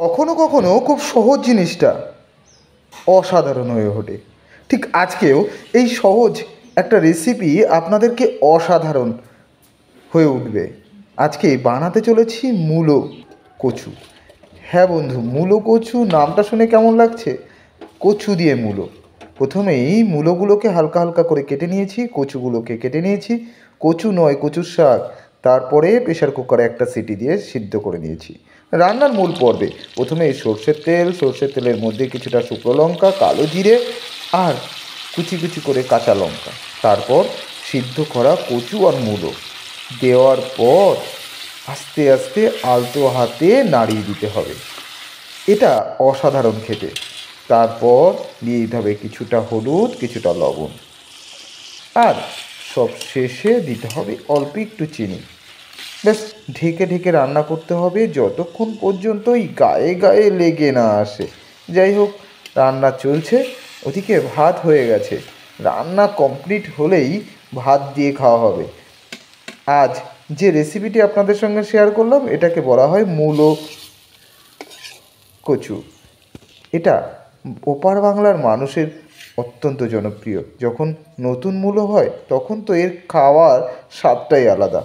কখনো কখনো খুব সহজ জিনিসটা অসাধারণ হয়ে ওঠে। ঠিক আজকেও এই সহজ একটা রেসিপি আপনাদেরকে অসাধারণ হয়ে উঠবে। আজকে বানাতে চলেছি মূলো কচু। হ্যাঁ বন্ধু, মূলো কচু নামটা শুনে কেমন লাগছে? কচু দিয়ে মূলো। প্রথমেই মূলোগুলোকে হালকা হালকা করে কেটে নিয়েছি, কচুগুলোকে কেটে নিয়েছি। কচু নয়, কচুর শাক। তারপরে প্রেশার কুকারে একটা সিটি দিয়ে সিদ্ধ করে নিয়েছি। রান্নার মূল পর্বে প্রথমে সর্ষের তেলের মধ্যে কিছুটা শুকনো লঙ্কা, কালো জিরে আর কুচি কুচি করে কাঁচা লঙ্কা, তারপর সিদ্ধ করা কচু আর মূলো দেওয়ার পর আস্তে আস্তে আলতো হাতে নাড়িয়ে দিতে হবে। এটা অসাধারণ খেতে। তারপর দিয়ে দিতে হবে কিছুটা হলুদ, কিছুটা লবণ, আর সব শেষে দিতে হবে অল্প একটু চিনি। ব্যাস, ঢেকে ঢেকে রান্না করতে হবে যতক্ষণ পর্যন্ত এই গায়ে গায়ে লেগে না আসে। যাই হোক, রান্না চলছে, ওদিকে ভাত হয়ে গেছে। রান্না কমপ্লিট হলেই ভাত দিয়ে খাওয়া হবে। আজ যে রেসিপিটি আপনাদের সঙ্গে শেয়ার করলাম এটাকে বলা হয় মূলো কচু। এটা ওপার বাংলার মানুষের অত্যন্ত জনপ্রিয়। যখন নতুন মূলো হয় তখন তো এর খাওয়ার স্বাদটাই আলাদা।